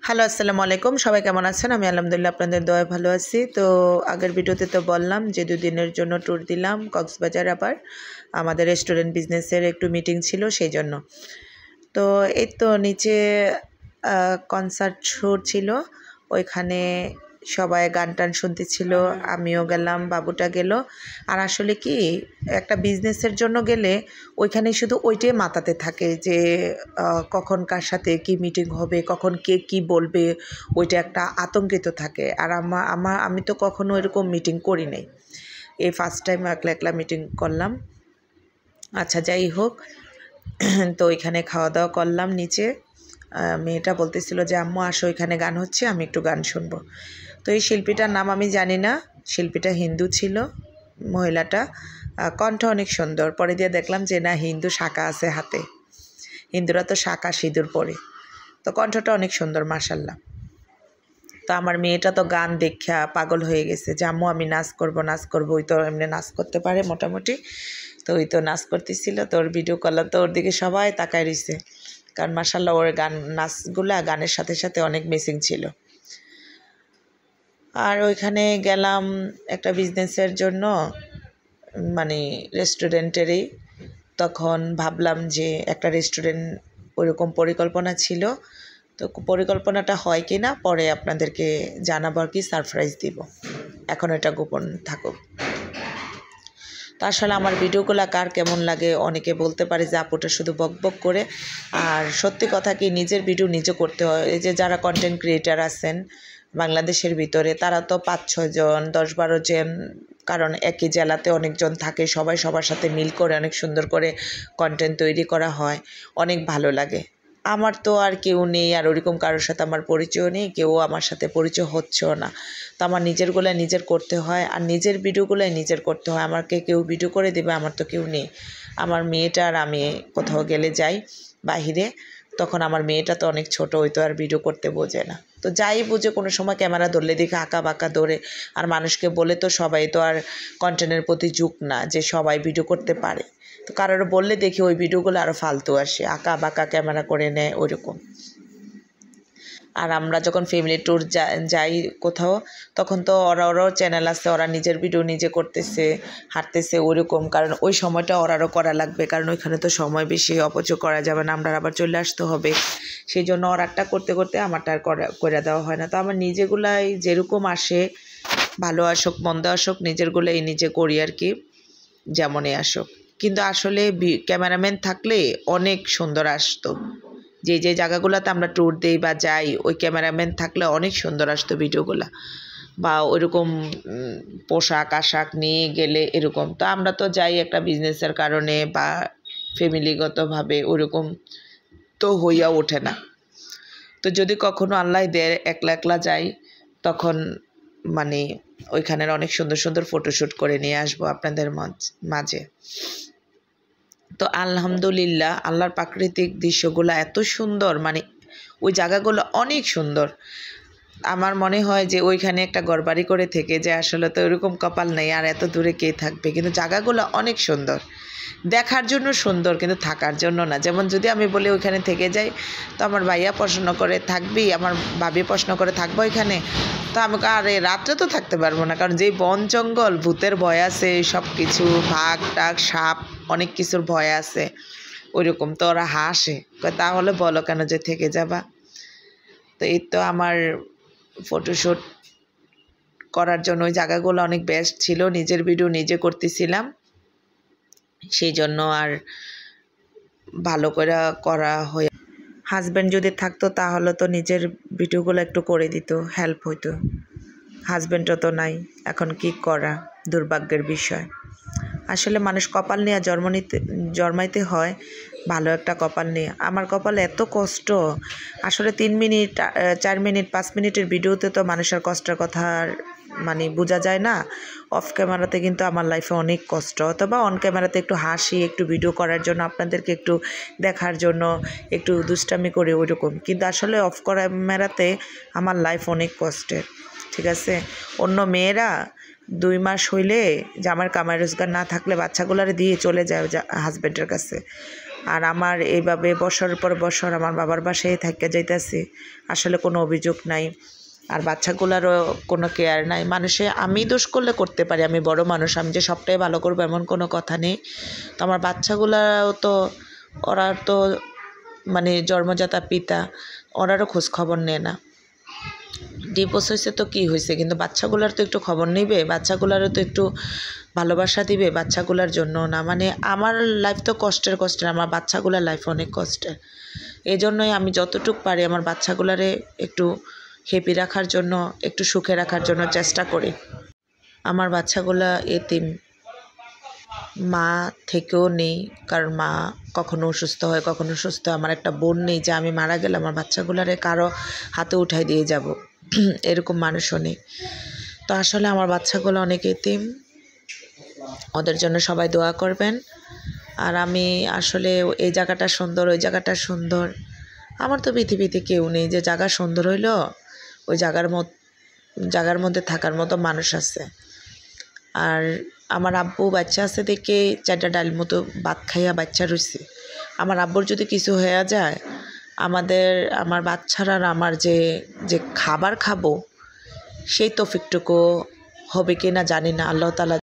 Hello আসসালামু আলাইকুম, সবাই কেমন আছেন? আমি আলহামদুলিল্লাহ আপনাদের দোয়ায় ভালো আছি। তো আগের ভিডিওতে তো বললাম যে 2 দিনের জন্য ট্যুর দিলাম কক্সবাজার। আবার আমাদের রেস্টুরেন্ট বিজনেসের একটু মিটিং ছিল সেই জন্য। তো এই তো নিচে কনসার্ট শো ছিল, ওইখানে সবাই গান টান শুনতেছিল, আমিও গেলাম, বাবুটা গেল। আর আসলে কি, একটা বিজনেসের জন্য গেলে ওইখানে শুধু ওইটাই মাথাতে থাকে যে কখন কার সাথে কি মিটিং হবে, কখন কে কি বলবে, ওইটা একটা আতঙ্কিত থাকে। আর আমি তো কখনো এরকম মিটিং করি নাই, এই ফার্স্ট টাইম একলা একলা মিটিং করলাম। আচ্ছা, যাই হোক, তো ওইখানে খাওয়া দাওয়া করলাম নিচে। মেয়েটা বলতেছিল যে আম্মু আসো, এখানে গান হচ্ছে, আমি একটু গান শুনবো। তো এই শিল্পীটার নাম আমি জানি না, শিল্পীটা হিন্দু ছিল, মহিলাটা কণ্ঠ অনেক সুন্দর। পরে দিয়ে দেখলাম যে না, হিন্দু শাঁখা আছে হাতে, হিন্দুরা তো শাঁখা সিঁদুর পরে, তো কণ্ঠটা অনেক সুন্দর মাশাল্লাহ। তো আমার মেয়েটা তো গান দেখা পাগল হয়ে গেছে যে আম্মু আমি নাচ করবো। ওই তো এমনি নাচ করতে পারে মোটামুটি, তো ওই তো নাচ করতেছিল। তো ওর ভিডিও করলাম, তো ওর দিকে সবাই তাকায় রয়েছে, কারণ মাশাল্লাহ ওর নাচগুলা গানের সাথে সাথে অনেক মিসিং ছিল। আর ওইখানে গেলাম একটা বিজনেসের জন্য, মানে রেস্টুরেন্টেরই। তখন ভাবলাম যে একটা রেস্টুরেন্ট ওইরকম পরিকল্পনা ছিল, তো পরিকল্পনাটা হয় কি না পরে আপনাদেরকে জানাবো, আর কি সারপ্রাইজ দিব, এখন এটা গোপন থাকুক। তো আসলে আমার ভিডিওগুলো কার কেমন লাগে, অনেকে বলতে পারে যে আপুটা শুধু বকবক করে। আর সত্যি কথা কি, নিজের ভিডিও নিজে করতে হয়। এই যে যারা কন্টেন্ট ক্রিয়েটার আছেন বাংলাদেশের ভিতরে, তারা তো 5-6 জন 10-12 জন, কারণ একই জেলাতে অনেকজন থাকে, সবাই সবার সাথে মিল করে অনেক সুন্দর করে কন্টেন্ট তৈরি করা হয়, অনেক ভালো লাগে। আমার তো আর কেউ নেই, আর ওরকম কারোর সাথে আমার পরিচয় নেই, কেউ আমার সাথে পরিচয় হচ্ছেও না। তো আমার নিজেরগুলো নিজের করতে হয়, আর নিজের ভিডিওগুলোই নিজের করতে হয়। আমাকে কেউ ভিডিও করে দেবে, আমার তো কেউ নেই। আমার মেয়েটা আর আমি কোথাও গেলে যাই বাহিরে, তখন আমার মেয়েটা তো অনেক ছোট, ওই তো আর ভিডিও করতে বোঝে না। তো যাই বুঝে কোনো সময় ক্যামেরা ধরলে দেখে আঁকা বাঁকা ধরে। আর মানুষকে বলে তো সবাই তো আর কন্টেন্টের প্রতি ঝুঁক না যে সবাই ভিডিও করতে পারে। তো কারোর বললে দেখি ওই ভিডিওগুলো আরও ফালতু আসে, আঁকা বাঁকা ক্যামেরা করে নেয় ওইরকম। আর আমরা যখন ফ্যামিলি ট্যুর যাই কোথাও, তখন তো ওরাও চ্যানেল আছে, ওরা নিজের ভিডিও নিজে করতেছে, হাঁটতেছে ওইরকম, কারণ ওই সময়টা ওরারও করা লাগবে, কারণ ওইখানে তো সময় বেশি অপচয় করা যাবে না, আমরা আবার চলে আসতে হবে। সেই জন্য ওরারটা করতে করতে আমারটা আর করে দেওয়া হয় না। তো আমার নিজেগুলাই যেরকম আসে, ভালো আসুক মন্দ আসুক, নিজেরগুলাই নিজে করি আর কি, যেমনই আসুক। কিন্তু আসলে ক্যামেরাম্যান থাকলে অনেক সুন্দর আসতো। যে যে জায়গাগুলোতে আমরা ট্যুর দিই বা যাই, ওই ক্যামেরাম্যান থাকলে অনেক সুন্দর আসতো ভিডিওগুলো, বা ওইরকম পোশাক আশাক নিয়ে গেলে এরকম। তো আমরা তো যাই একটা বিজনেসের কারণে বা ফ্যামিলিগতভাবে, ওইরকম তো হইয়া ওঠে না। তো যদি কখনো আল্লাহ দেয় একলা একলা যাই, তখন মানে ওইখানের অনেক সুন্দর সুন্দর ফটোশ্যুট করে নিয়ে আসবো আপনাদের মাঝে। তো আলহামদুলিল্লাহ, আল্লাহর প্রাকৃতিক দৃশ্যগুলো এত সুন্দর, মানে ওই জায়গাগুলো অনেক সুন্দর। আমার মনে হয় যে ওইখানে একটা ঘরবাড়ি করে থেকে যে আসলে তো ওইরকম কপাল নেই, আর এত দূরে কে থাকবে। কিন্তু জায়গাগুলো অনেক সুন্দর, দেখার জন্য সুন্দর, কিন্তু থাকার জন্য না। যেমন যদি আমি বলি ওইখানে থেকে যাই, তো আমার ভাইয়া প্রশ্ন করে থাকবি, আমার ভাবি প্রশ্ন করে থাকবো এখানে, তো আমাকে আরে রাত্রে তো থাকতে পারবো না, কারণ যেই বন জঙ্গল, ভূতের ভয় আছে, সব কিছু ভাগ টাগ সাপ অনেক কিছুর ভয় আছে ওইরকম। তো ওরা হাসে, তাহলে বলো কেন যে থেকে যাবা। তো এই তো আমার ফটোশ্যুট করার জন্য ওই জায়গাগুলো অনেক বেস্ট ছিল, নিজের ভিডিও নিজে করতেছিলাম, সেই জন্য আর ভালো করে করা হয়ে। হাজব্যান্ড যদি থাকতো তাহলে তো নিজের ভিডিওগুলো একটু করে দিত, হেল্প হইতো। হাজব্যান্ডও তো নাই, এখন কি করা, দুর্ভাগ্যের বিষয়। আসলে মানুষ কপাল নিয়ে জন্মাইতে হয়, ভালো একটা কপাল নিয়ে। আমার কপালে এত কষ্ট, আসলে 3 মিনিট 4 মিনিট 5 মিনিটের ভিডিওতে তো মানুষের কষ্টের কথা মানে বোঝা যায় না। অফ ক্যামেরাতে কিন্তু আমার লাইফে অনেক কষ্ট, অথবা অন ক্যামেরাতে একটু হাসি, একটু ভিডিও করার জন্য, আপনাদেরকে একটু দেখার জন্য একটু দুষ্টামি করে ওইরকম। কিন্তু আসলে অফ ক্যামেরাতে আমার লাইফ অনেক কষ্টের, ঠিক আছে। অন্য মেয়েরা 2 মাস হইলে যে আমার কামাই রোজগার না থাকলে বাচ্চাগুলারে দিয়ে চলে যায় হাজব্যান্ডের কাছে, আর আমার এইভাবে বছর পর বছর আমার বাবার বাসায় থাইকা যাইতেছি, আসলে কোনো অভিযোগ নাই। আর বাচ্চাগুলারও কোনো কেয়ার নাই। আমি দোষ করলে করতে পারি, আমি বড় মানুষ, আমি যে সবটাই ভালো করবো এমন কোনো কথা নেই। তো আমার বাচ্চাগুলাও তো, ওরা তো মানে জন্মজাতা পিতা, ওরারও খোঁজ খবর নেয় না। ডিভোর্স হয়েছে তো কী হয়েছে, কিন্তু বাচ্চাগুলার তো একটু খবর নিবে, বাচ্চাগুলারও তো একটু ভালোবাসা দিবে, বাচ্চাগুলার জন্য না। মানে আমার লাইফ তো কষ্টের, আমার বাচ্চাগুলার লাইফ অনেক কষ্টের। এই জন্যই আমি যতটুক পারি আমার বাচ্চাগুলারে একটু হ্যাপি রাখার জন্য, একটু সুখে রাখার জন্য চেষ্টা করি। আমার বাচ্চাগুলা এতিম, মা থেকেও নেই, কারণ মা কখনো অসুস্থ হয়, কখনো সুস্থ হয়। আমার একটা বোন নেই যে আমি মারা গেলে আমার বাচ্চাগুলারে কারো হাতে উঠাই দিয়ে যাব, এরকম মানুষও নেই। তো আসলে আমার বাচ্চাগুলো অনেক এতিম, ওদের জন্য সবাই দোয়া করবেন। আর আমি আসলে এই জায়গাটা সুন্দর, ওই জায়গাটা সুন্দর, আমার তো পৃথিবীতে কেউ নেই যে জায়গা সুন্দর হইলো ওই জায়গার মধ্যে থাকার মতো মানুষ আছে। আর আমার আব্বু বাচ্চা আছে দেখে 4টা ডাল মতো ভাত খাইয়া বাচ্চা রয়েছে। আমার আব্বুর যদি কিছু হয়ে যায়, আমার বাচ্চারা আর আমার যে খাবার খাবো সেই তৌফিকটুকু হবে কি না জানি না, আল্লাহ তাআলা